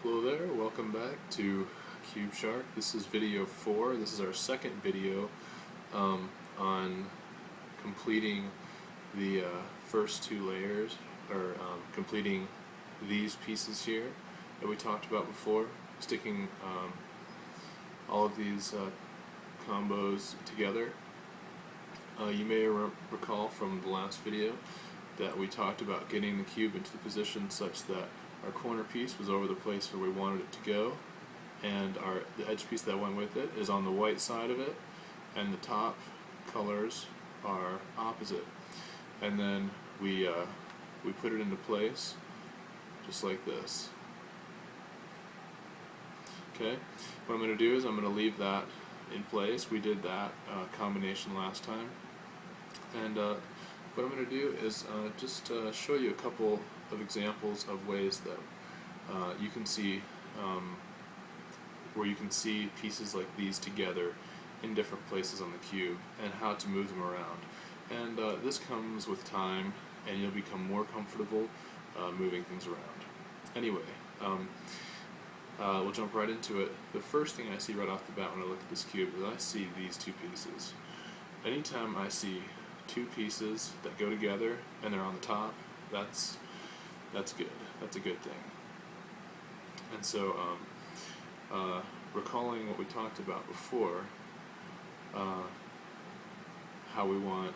Hello there, welcome back to Cube Shark. This is video 4. This is our second video on completing the first two layers, or completing these pieces here that we talked about before, sticking all of these combos together. You may recall from the last video that we talked about getting the cube into the position such that our corner piece was over the place where we wanted it to go, and the edge piece that went with it is on the white side of it, and the top colors are opposite. And then we put it into place just like this. Okay, what I'm going to do is I'm going to leave that in place. We did that combination last time, and what I'm going to do is just show you a couple of examples of ways that you can see where you can see pieces like these together in different places on the cube and how to move them around. And this comes with time, and you'll become more comfortable moving things around. Anyway, we'll jump right into it. The first thing I see right off the bat when I look at this cube is I see these two pieces. Anytime I see two pieces that go together and they're on the top, that's good. That's a good thing. And so, recalling what we talked about before, how we want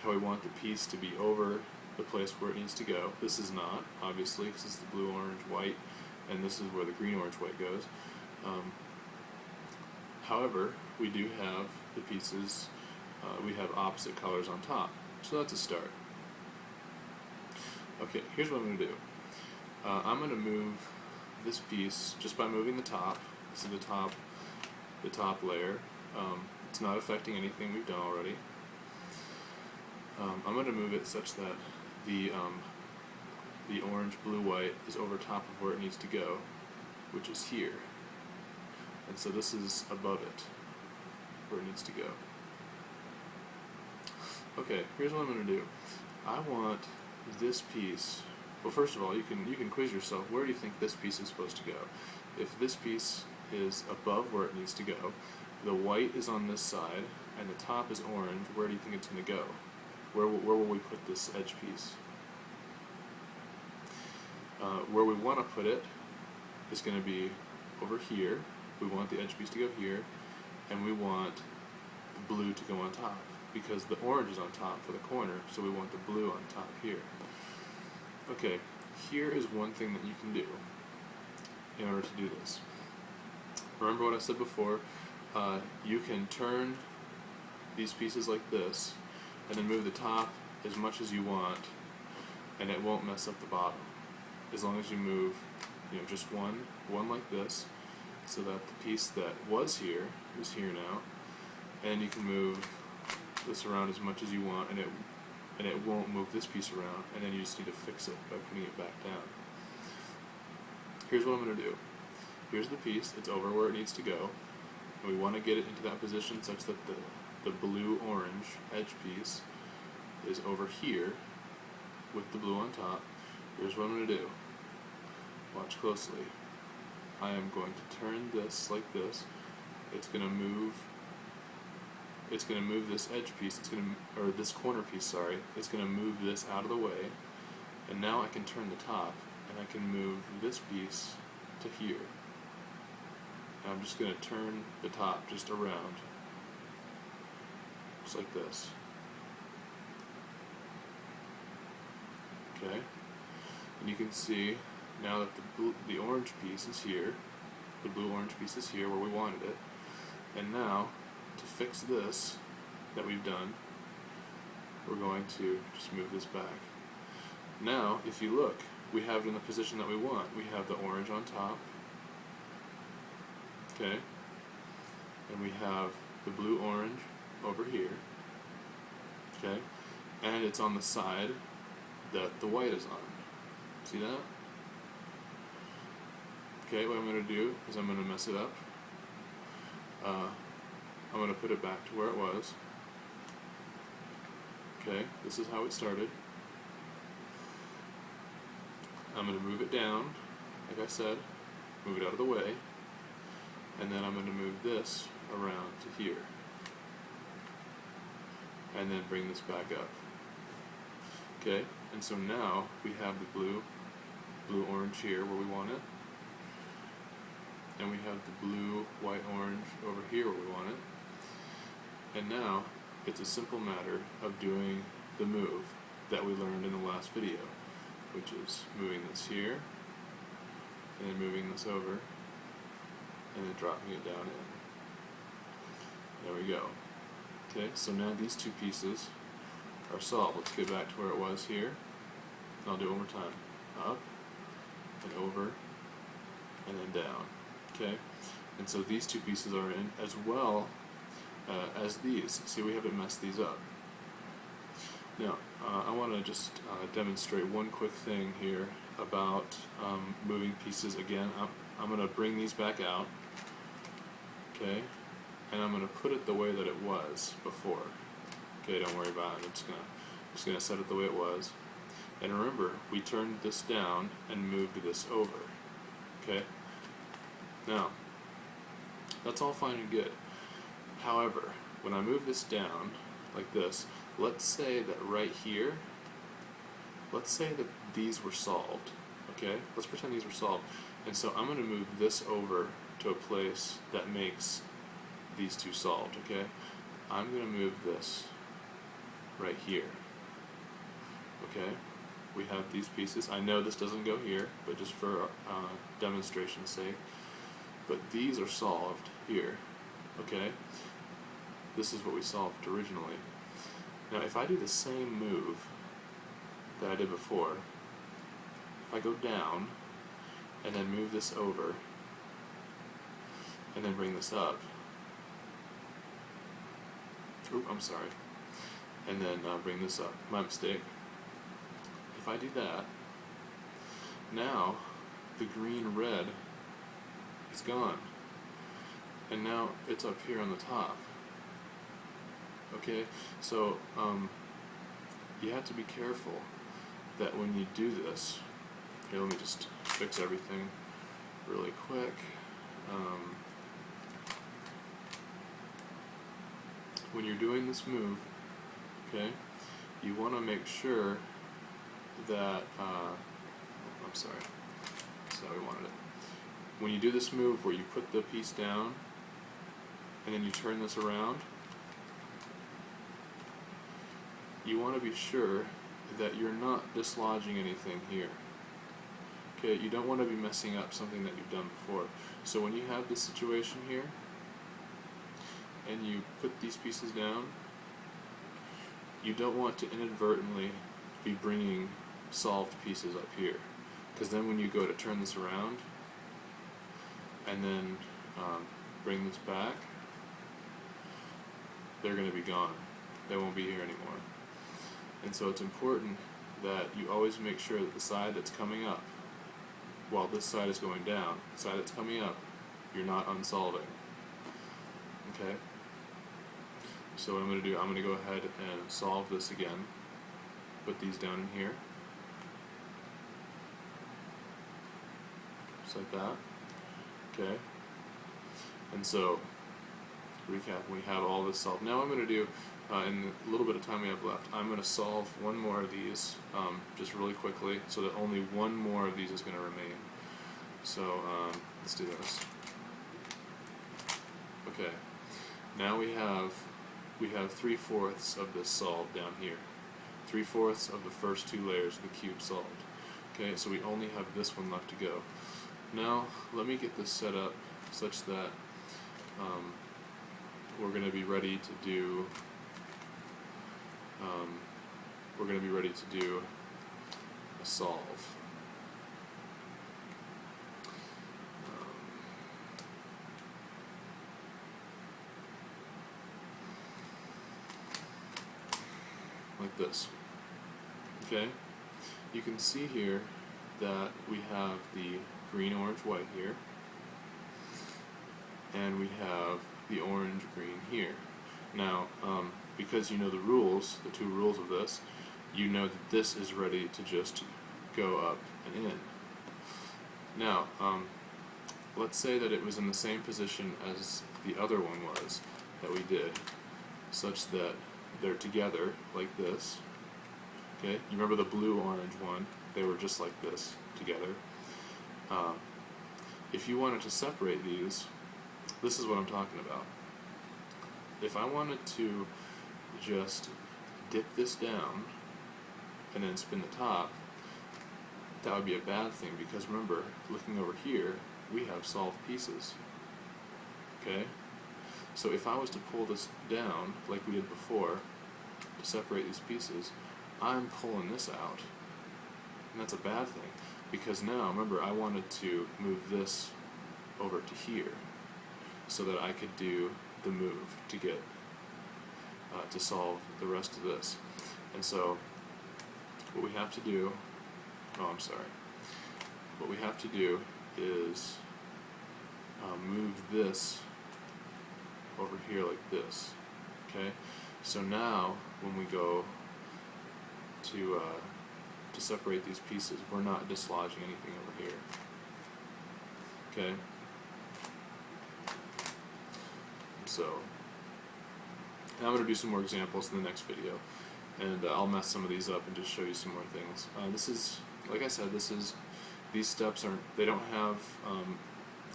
the piece to be over the place where it needs to go. This is not, obviously, because this is the blue, orange, white, and this is where the green, orange, white goes. However, we do have the pieces. We have opposite colors on top, so that's a start. Okay, here's what I'm going to do. I'm going to move this piece just by moving the top. This is the top layer. It's not affecting anything we've done already. I'm going to move it such that the orange, blue, white is over top of where it needs to go, which is here. And so this is above it, where it needs to go. Okay, here's what I'm going to do. I want this piece. Well, first of all, you can quiz yourself. Where do you think this piece is supposed to go? If this piece is above where it needs to go, the white is on this side, and the top is orange, where do you think it's going to go? Where will we put this edge piece? Where we want to put it is going to be over here. We want the edge piece to go here, and we want the blue to go on top, because the orange is on top for the corner, so we want the blue on top here. Okay, here is one thing that you can do in order to do this. Remember what I said before, you can turn these pieces like this, and then move the top as much as you want, and it won't mess up the bottom. As long as you move, just one like this, so that the piece that was here is here now, and you can move this around as much as you want, and it won't move this piece around, and then you just need to fix it by putting it back down. Here's what I'm going to do. Here's the piece, it's over where it needs to go, and we want to get it into that position such that the blue-orange edge piece is over here with the blue on top. Here's what I'm going to do. Watch closely. I am going to turn this like this. It's going to move this edge piece, or this corner piece, sorry, it's going to move this out of the way, and now I can turn the top, and I can move this piece to here. And I'm just going to turn the top just around, just like this. Okay, and you can see now that the orange piece is here, the blue-orange piece is here where we wanted it, and now to fix this that we've done, we're going to just move this back. Now, if you look, we have it in the position that we want. We have the orange on top, okay, and we have the blue-orange over here, okay, and it's on the side that the white is on. See that? Okay, what I'm going to do is I'm going to mess it up. I'm going to put it back to where it was. Okay, this is how it started. I'm going to move it down like I said, move it out of the way, and then I'm going to move this around to here, and then bring this back up. Okay, and so now we have the blue-orange here where we want it, and we have the blue, white, orange over here where we want it, and now it's a simple matter of doing the move that we learned in the last video, which is moving this here, and then moving this over, and then dropping it down in. There we go. Okay, so now these two pieces are solved. Let's get back to where it was here. I'll do it one more time. Up, and over, and then down. Okay, and so these two pieces are in, as well as these. See, we haven't messed these up. Now, I want to just demonstrate one quick thing here about moving pieces again. I'm going to bring these back out, okay, and I'm going to put it the way that it was before. Okay, don't worry about it. I'm just gonna set it the way it was. And remember, we turned this down and moved this over. Okay. Now, that's all fine and good. However, when I move this down like this, let's say that right here, let's say that these were solved. Okay, let's pretend these were solved. And so I'm going to move this over to a place that makes these two solved. Okay, I'm going to move this right here. Okay, we have these pieces. I know this doesn't go here, but just for demonstration's sake. But these are solved here. Okay, this is what we solved originally. Now, if I do the same move that I did before, if I go down and then move this over and then bring this up, oop, I'm sorry, and then bring this up, my mistake. If I do that, now the green-red is gone, and now it's up here on the top. Okay, so you have to be careful that when you do this, here, let me just fix everything really quick. When you're doing this move, okay, you want to make sure that, I'm sorry, that's how we wanted it. When you do this move where you put the piece down and then you turn this around, you want to be sure that you're not dislodging anything here. Okay, you don't want to be messing up something that you've done before. So when you have this situation here, and you put these pieces down, you don't want to inadvertently be bringing solved pieces up here, because then when you go to turn this around and then bring this back, they're going to be gone. They won't be here anymore. And so it's important that you always make sure that the side that's coming up, while this side is going down, the side that's coming up, you're not unsolving. Okay? So what I'm going to do, I'm going to go ahead and solve this again. Put these down in here. Just like that. Okay? And so, recap, we have all this solved. Now I'm going to do, in the little bit of time we have left, I'm going to solve one more of these, just really quickly, so that only one more of these is going to remain. So, let's do this. Okay, now we have 3/4 of this solved down here. 3/4 of the first two layers of the cube solved. Okay, so we only have this one left to go. Now, let me get this set up such that we're going to be ready to do a solve. Like this. Okay? You can see here that we have the green, orange, white here, and we have the orange, green here. Now, because you know the rules, the two rules of this, you know that this is ready to just go up and in. Now, let's say that it was in the same position as the other one was that we did, such that they're together like this. Okay, you remember the blue-orange one? They were just like this together. If you wanted to separate these, this is what I'm talking about. If I wanted to just dip this down and then spin the top, that would be a bad thing, because remember, looking over here, we have solved pieces. Okay? So if I was to pull this down, like we did before, to separate these pieces, I'm pulling this out. And that's a bad thing, because now, remember, I wanted to move this over to here so that I could do the move to get to solve the rest of this. And so what we have to do, what we have to do is move this over here like this. Okay, so now when we go to separate these pieces, we're not dislodging anything over here. Okay, so and I'm going to do some more examples in the next video, and I'll mess some of these up and just show you some more things. This is, like I said, these steps they don't have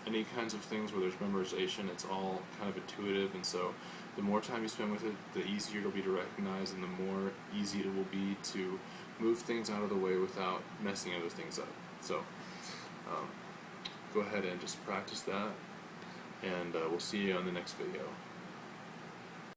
any kinds of things where there's memorization. It's all kind of intuitive, and so the more time you spend with it, the easier it'll be to recognize, and the more easy it will be to move things out of the way without messing other things up. So go ahead and just practice that, and we'll see you on the next video.